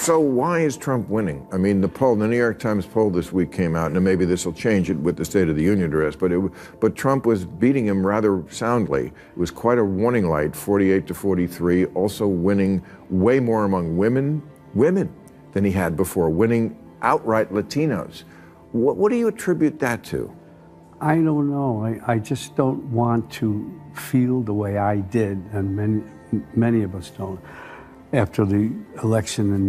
So why is Trump winning? I mean, the New York Times poll this week came out, and maybe this will change it with the State of the Union address, but Trump was beating him rather soundly. It was quite a warning light, 48 to 43, also winning way more among women than he had before, winning outright Latinos. What do you attribute that to? I don't know. I just don't want to feel the way I did, and many of us don't, after the election in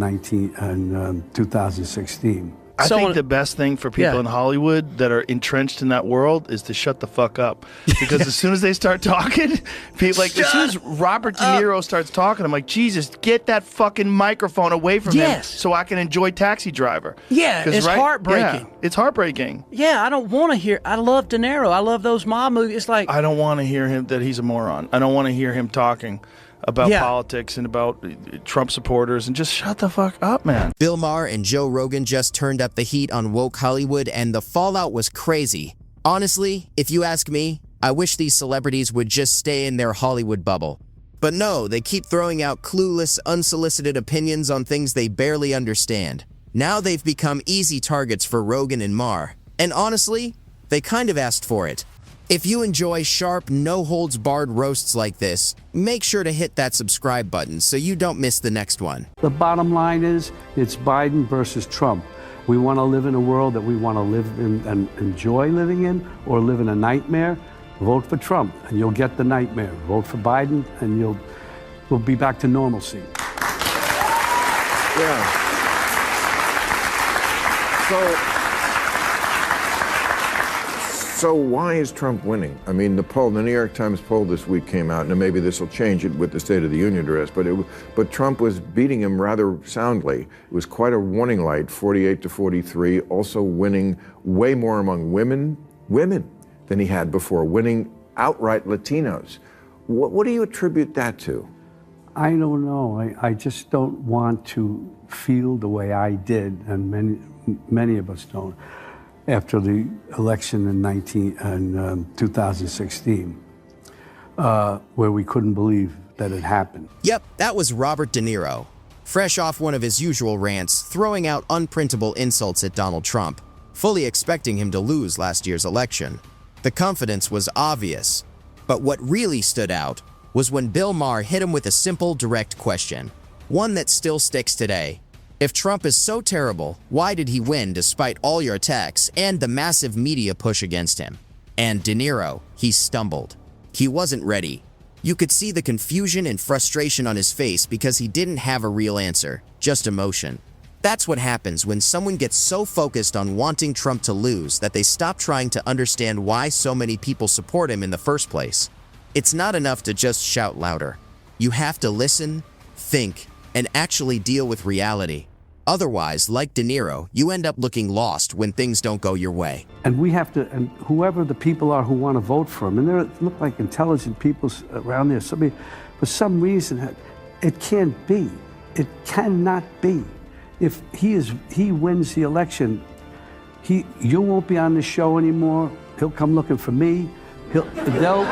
2016. I think the best thing for people in Hollywood that are entrenched in that world is to shut the fuck up. Because as soon as they start talking, people, like, as soon as Robert De Niro starts talking, I'm like, Jesus, get that fucking microphone away from him so I can enjoy Taxi Driver. Yeah, it's heartbreaking. Yeah, it's heartbreaking. Yeah, I don't want to hear. I love De Niro. I love those mob movies. It's like, I don't want to hear him that he's a moron. I don't want to hear him talking about politics and about Trump supporters, and just shut the fuck up, man. Bill Maher and Joe Rogan just turned up the heat on woke Hollywood, and the fallout was crazy. Honestly, if you ask me, I wish these celebrities would just stay in their Hollywood bubble. But no, they keep throwing out clueless, unsolicited opinions on things they barely understand. Now they've become easy targets for Rogan and Maher. And honestly, they kind of asked for it. If you enjoy sharp, no-holds-barred roasts like this, make sure to hit that subscribe button so you don't miss the next one. The bottom line is, it's Biden versus Trump. We want to live in a world that we want to live in and enjoy living in, or live in a nightmare. Vote for Trump, and you'll get the nightmare. Vote for Biden, and we'll be back to normalcy. Yeah. So why is Trump winning? I mean, the New York Times poll this week came out, and maybe this will change it with the State of the Union address, but Trump was beating him rather soundly. It was quite a warning light, 48 to 43, also winning way more among women than he had before, winning outright Latinos. What do you attribute that to? I don't know. I just don't want to feel the way I did, and many of us don't, after the election in 2016, where we couldn't believe that it happened. Yep, that was Robert De Niro, fresh off one of his usual rants, throwing out unprintable insults at Donald Trump, fully expecting him to lose last year's election. The confidence was obvious, but what really stood out was when Bill Maher hit him with a simple, direct question, one that still sticks today. If Trump is so terrible, why did he win despite all your attacks and the massive media push against him? And De Niro, he stumbled. He wasn't ready. You could see the confusion and frustration on his face because he didn't have a real answer, just emotion. That's what happens when someone gets so focused on wanting Trump to lose that they stop trying to understand why so many people support him in the first place. It's not enough to just shout louder. You have to listen, think, and actually deal with reality. Otherwise, like De Niro, you end up looking lost when things don't go your way. And we have to, and whoever the people are who want to vote for him, and there look like intelligent people around there, for some reason, it can't be. It cannot be. If he wins the election, you won't be on the show anymore. He'll come looking for me. There'll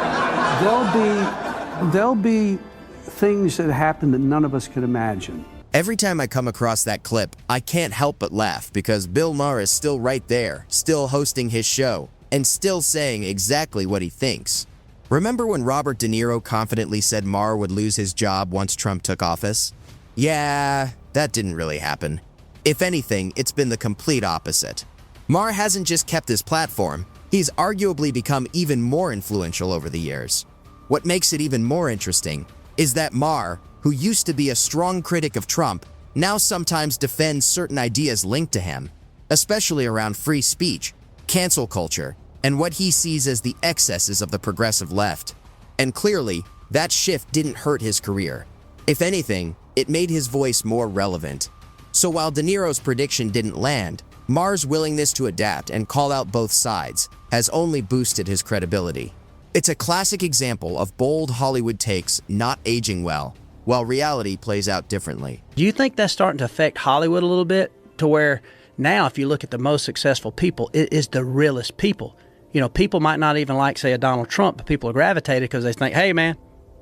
be things that happen that none of us could imagine. Every time I come across that clip, I can't help but laugh because Bill Maher is still right there, still hosting his show, and still saying exactly what he thinks. Remember when Robert De Niro confidently said Maher would lose his job once Trump took office? Yeah, that didn't really happen. If anything, it's been the complete opposite. Maher hasn't just kept his platform, he's arguably become even more influential over the years. What makes it even more interesting is that Maher, who used to be a strong critic of Trump, now sometimes defends certain ideas linked to him, especially around free speech, cancel culture, and what he sees as the excesses of the progressive left. And clearly, that shift didn't hurt his career. If anything, it made his voice more relevant. So while De Niro's prediction didn't land, Maher's willingness to adapt and call out both sides has only boosted his credibility. It's a classic example of bold Hollywood takes not aging well, while reality plays out differently. Do you think that's starting to affect Hollywood a little bit, to where now if you look at the most successful people, it is the realest people? You know, people might not even like, say, a Donald Trump, but people are gravitated because they think, hey, man,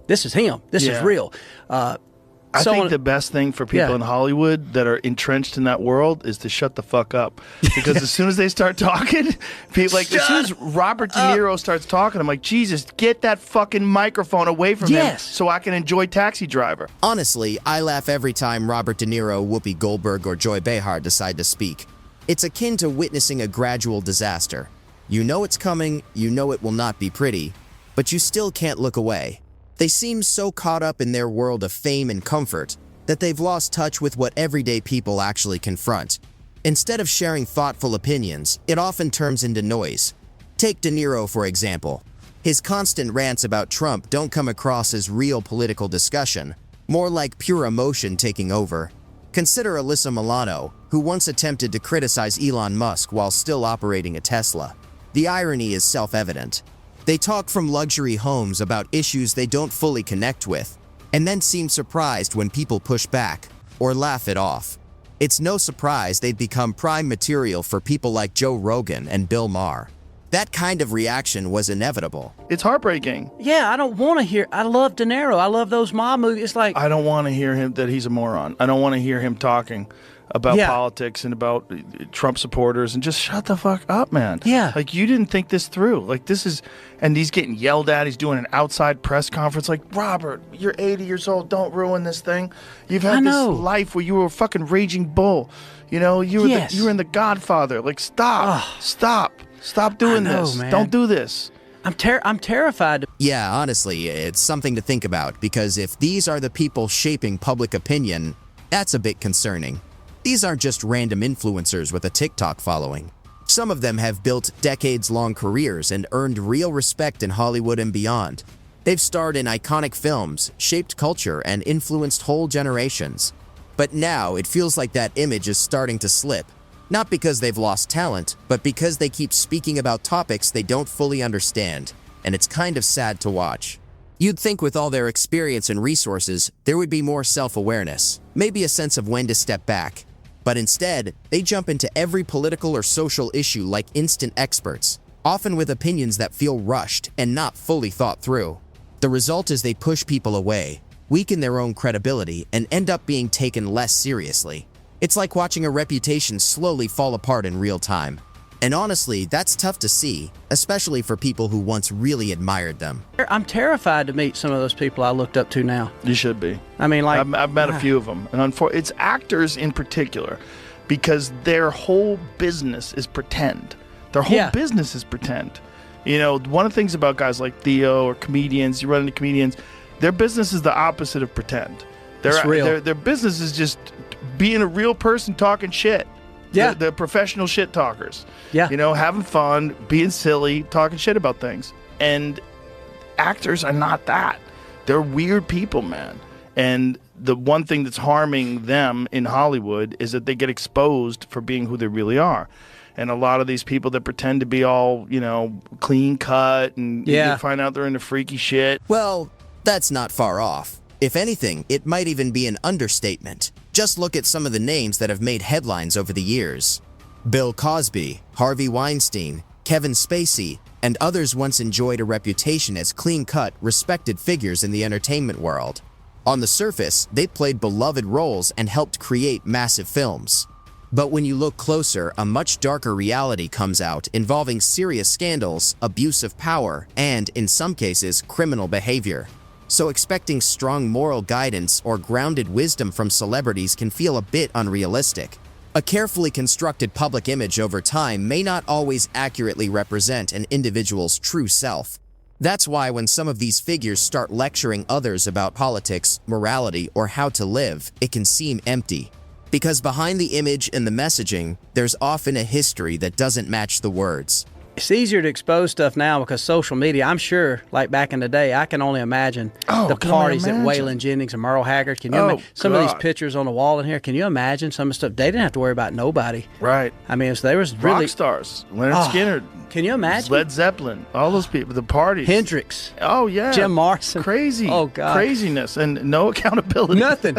this is him. This is real. I think the best thing for people in Hollywood that are entrenched in that world is to shut the fuck up. Because as soon as they start talking, people as soon as Robert De Niro starts talking, I'm like, Jesus, get that fucking microphone away from him so I can enjoy Taxi Driver. Honestly, I laugh every time Robert De Niro, Whoopi Goldberg, or Joy Behar decide to speak. It's akin to witnessing a gradual disaster. You know it's coming, you know it will not be pretty, but you still can't look away. They seem so caught up in their world of fame and comfort that they've lost touch with what everyday people actually confront. Instead of sharing thoughtful opinions, it often turns into noise. Take De Niro, for example. His constant rants about Trump don't come across as real political discussion, more like pure emotion taking over. Consider Alyssa Milano, who once attempted to criticize Elon Musk while still operating a Tesla. The irony is self-evident. They talk from luxury homes about issues they don't fully connect with, and then seem surprised when people push back or laugh it off. It's no surprise they'd become prime material for people like Joe Rogan and Bill Maher. That kind of reaction was inevitable. It's heartbreaking. Yeah, I don't want to hear. I love De Niro. I love those mob movies. It's like I don't want to hear him that he's a moron. I don't want to hear him talking about politics and about Trump supporters, and just shut the fuck up, man. Yeah. Like, you didn't think this through. Like, this is, and he's getting yelled at. He's doing an outside press conference. Like, Robert, you're 80 years old. Don't ruin this thing. You've had this life where you were a fucking raging bull. You know, you were in The Godfather. Like, stop doing this. Man. Don't do this. I'm terrified. Yeah, honestly, it's something to think about, because if these are the people shaping public opinion, that's a bit concerning. These aren't just random influencers with a TikTok following. Some of them have built decades-long careers and earned real respect in Hollywood and beyond. They've starred in iconic films, shaped culture, and influenced whole generations. But now it feels like that image is starting to slip. Not because they've lost talent, but because they keep speaking about topics they don't fully understand, and it's kind of sad to watch. You'd think with all their experience and resources, there would be more self-awareness, maybe a sense of when to step back. But instead, they jump into every political or social issue like instant experts, often with opinions that feel rushed and not fully thought through. The result is they push people away, weaken their own credibility, and end up being taken less seriously. It's like watching a reputation slowly fall apart in real time. And honestly, that's tough to see, especially for people who once really admired them. I'm terrified to meet some of those people I looked up to now. You should be. I mean, like, I've met a few of them, and it's actors in particular, because their whole business is pretend. Their whole business is pretend. You know, one of the things about guys like Theo or comedians, you run into comedians, their business is the opposite of pretend. It's real. Their business is just being a real person talking shit. Yeah. The professional shit talkers. Yeah. You know, having fun, being silly, talking shit about things. And actors are not that. They're weird people, man. And the one thing that's harming them in Hollywood is that they get exposed for being who they really are. And a lot of these people that pretend to be all, you know, clean cut and you find out they're into freaky shit. Well, that's not far off. If anything, it might even be an understatement. Just look at some of the names that have made headlines over the years. Bill Cosby, Harvey Weinstein, Kevin Spacey, and others once enjoyed a reputation as clean-cut, respected figures in the entertainment world. On the surface, they played beloved roles and helped create massive films. But when you look closer, a much darker reality comes out involving serious scandals, abuse of power, and, in some cases, criminal behavior. So expecting strong moral guidance or grounded wisdom from celebrities can feel a bit unrealistic. A carefully constructed public image over time may not always accurately represent an individual's true self. That's why when some of these figures start lecturing others about politics, morality, or how to live, it can seem empty. Because behind the image and the messaging, there's often a history that doesn't match the words. It's easier to expose stuff now because social media, I'm sure, like back in the day, I can only imagine the parties that Waylon Jennings and Merle Haggard. Can you imagine some of these pictures on the wall in here? Can you imagine some of the stuff? They didn't have to worry about nobody. Right. I mean, there was really... Rock stars. Leonard Skinner. Can you imagine? Led Zeppelin. All those people. The parties. Hendrix. Oh, yeah. Jim Morrison. Crazy. Oh, God. Craziness and no accountability. Nothing.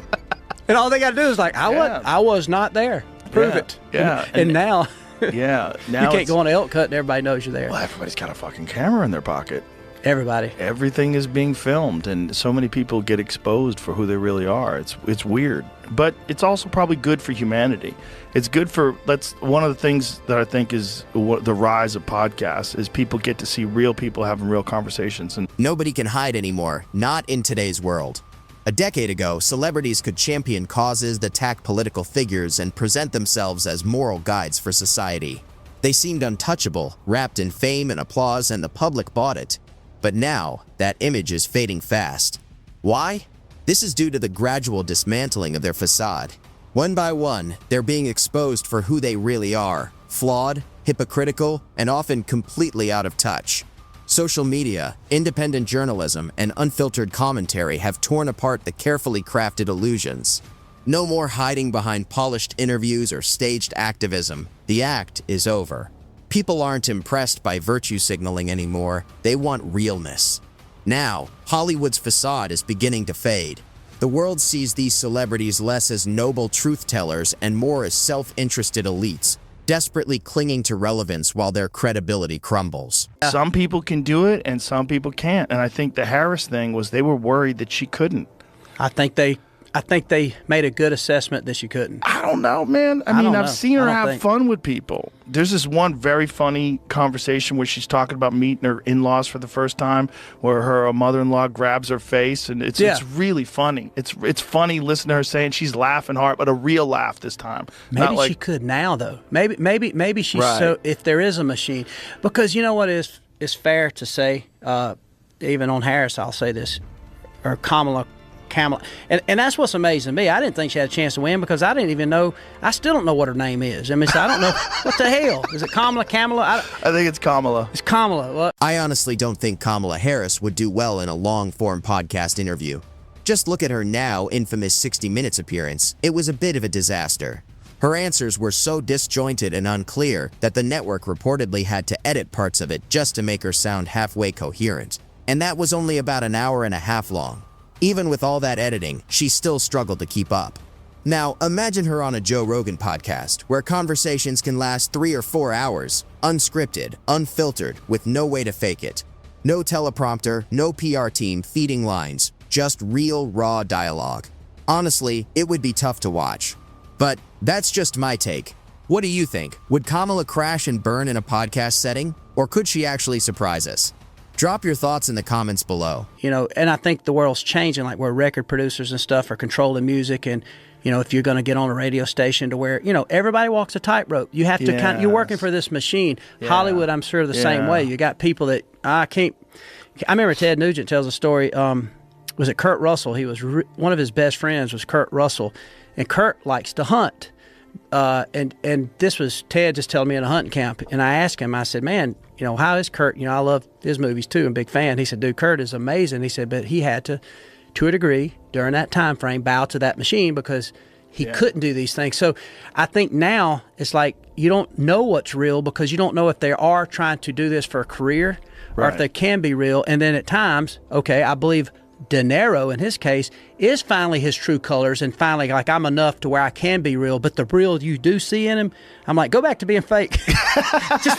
And all they got to do is like, I was not there. Prove it. Yeah. And now... Yeah. Now you can't go on an elk cut and everybody knows you're there. Well, everybody's got a fucking camera in their pocket. Everybody. Everything is being filmed, and so many people get exposed for who they really are. It's weird, but it's also probably good for humanity. It's good for, that's one of the things that I think is the rise of podcasts, is people get to see real people having real conversations. And nobody can hide anymore, not in today's world. A decade ago, celebrities could champion causes, attack political figures, and present themselves as moral guides for society. They seemed untouchable, wrapped in fame and applause, and the public bought it. But now, that image is fading fast. Why? This is due to the gradual dismantling of their facade. One by one, they're being exposed for who they really are, flawed, hypocritical, and often completely out of touch. Social media, independent journalism, and unfiltered commentary have torn apart the carefully crafted illusions. No more hiding behind polished interviews or staged activism. The act is over. People aren't impressed by virtue signaling anymore. They want realness. Now, Hollywood's facade is beginning to fade. The world sees these celebrities less as noble truth-tellers and more as self-interested elites, desperately clinging to relevance while their credibility crumbles. some people can do it and some people can't. And I think the Harris thing was they were worried that she couldn't. I think they made a good assessment that she couldn't. I don't know, man. I mean, don't I've know. seen her I don't have think. fun with people. There's this one very funny conversation where she's talking about meeting her in-laws for the first time, where her mother-in-law grabs her face, and it's really funny. It's funny listening to her saying she's laughing hard, but a real laugh this time. Maybe Not she could now, though. Maybe she's Right. so, if there is a machine, because you know what is fair to say, even on Harris, I'll say this, or Kamala, and that's what's amazing to me. I didn't think she had a chance to win because I didn't even know. I still don't know what her name is. I mean, so I don't know what the hell is it. Kamala? I think it's Kamala. It's Kamala. What? I honestly don't think Kamala Harris would do well in a long-form podcast interview. Just look at her now infamous 60 Minutes appearance. It was a bit of a disaster. Her answers were so disjointed and unclear that the network reportedly had to edit parts of it just to make her sound halfway coherent. And that was only about an hour and a half long. Even with all that editing, she still struggled to keep up. Now, imagine her on a Joe Rogan podcast, where conversations can last 3 or 4 hours, unscripted, unfiltered, with no way to fake it. No teleprompter, no PR team feeding lines, just real, raw dialogue. Honestly, it would be tough to watch. But that's just my take. What do you think? Would Kamala crash and burn in a podcast setting? Or could she actually surprise us? Drop your thoughts in the comments below. You know, and I think the world's changing, like where record producers and stuff are controlling music, and you know, if you're going to get on a radio station to where, you know, everybody walks a tightrope. You have to you're working for this machine. Yeah. Hollywood, I'm sure the same way. You got people that I remember Ted Nugent tells a story. Was it Kurt Russell? He was one of his best friends was Kurt Russell, and Kurt likes to hunt. And this was Ted just telling me in a hunting camp, and I asked him, I said, man, you know, how is Kurt? You know, I love his movies too. I'm a big fan. He said, dude, Kurt is amazing. He said, but he had to a degree during that time frame, bow to that machine because he couldn't do these things. So I think now it's like you don't know what's real because you don't know if they are trying to do this for a career or if they can be real. And then at times, okay, I believe De Niro, in his case, is finally his true colors and finally like I'm enough to where I can be real. But the real you do see in him, I'm like, go back to being fake. Just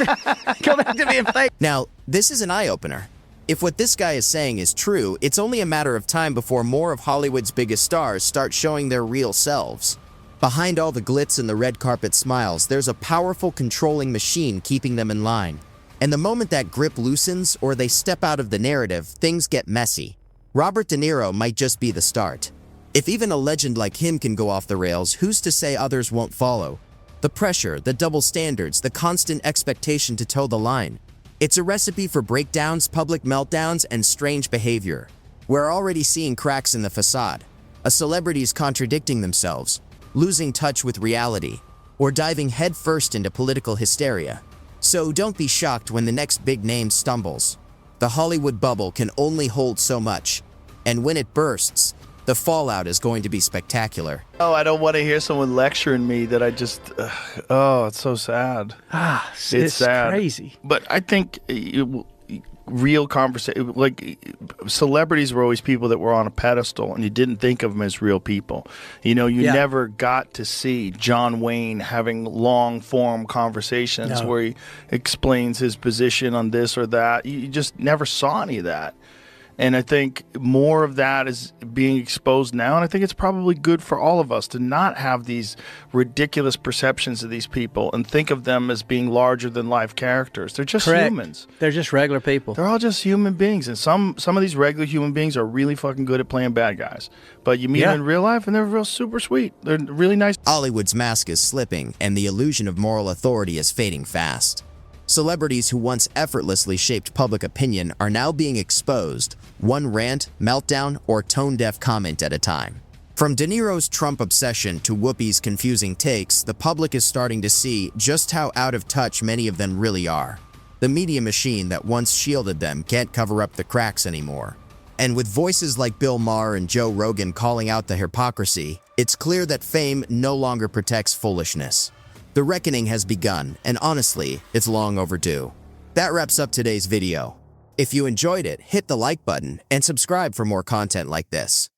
go back to being fake. Now, this is an eye-opener. If what this guy is saying is true, it's only a matter of time before more of Hollywood's biggest stars start showing their real selves. Behind all the glitz and the red carpet smiles, there's a powerful controlling machine keeping them in line. And the moment that grip loosens or they step out of the narrative, things get messy. Robert De Niro might just be the start. If even a legend like him can go off the rails, who's to say others won't follow? The pressure, the double standards, the constant expectation to toe the line. It's a recipe for breakdowns, public meltdowns, and strange behavior. We're already seeing cracks in the facade. A celebrities contradicting themselves, losing touch with reality, or diving headfirst into political hysteria. So don't be shocked when the next big name stumbles. The Hollywood bubble can only hold so much, and when it bursts, the fallout is going to be spectacular. Oh, I don't want to hear someone lecturing me that I just, it's so sad. It's sad. crazy. But I think real conversation. Like, celebrities were always people that were on a pedestal, and you didn't think of them as real people. You know, you never got to see John Wayne having long form conversations where he explains his position on this or that. You just never saw any of that. And I think more of that is being exposed now. And I think it's probably good for all of us to not have these ridiculous perceptions of these people and think of them as being larger than life characters. They're just humans. They're just regular people. They're all just human beings. And some of these regular human beings are really fucking good at playing bad guys. But you meet them in real life and they're real super sweet. They're really nice. Hollywood's mask is slipping and the illusion of moral authority is fading fast. Celebrities who once effortlessly shaped public opinion are now being exposed, one rant, meltdown, or tone-deaf comment at a time. From De Niro's Trump obsession to Whoopi's confusing takes, the public is starting to see just how out of touch many of them really are. The media machine that once shielded them can't cover up the cracks anymore. And with voices like Bill Maher and Joe Rogan calling out the hypocrisy, it's clear that fame no longer protects foolishness. The reckoning has begun, and honestly, it's long overdue. That wraps up today's video. If you enjoyed it, hit the like button and subscribe for more content like this.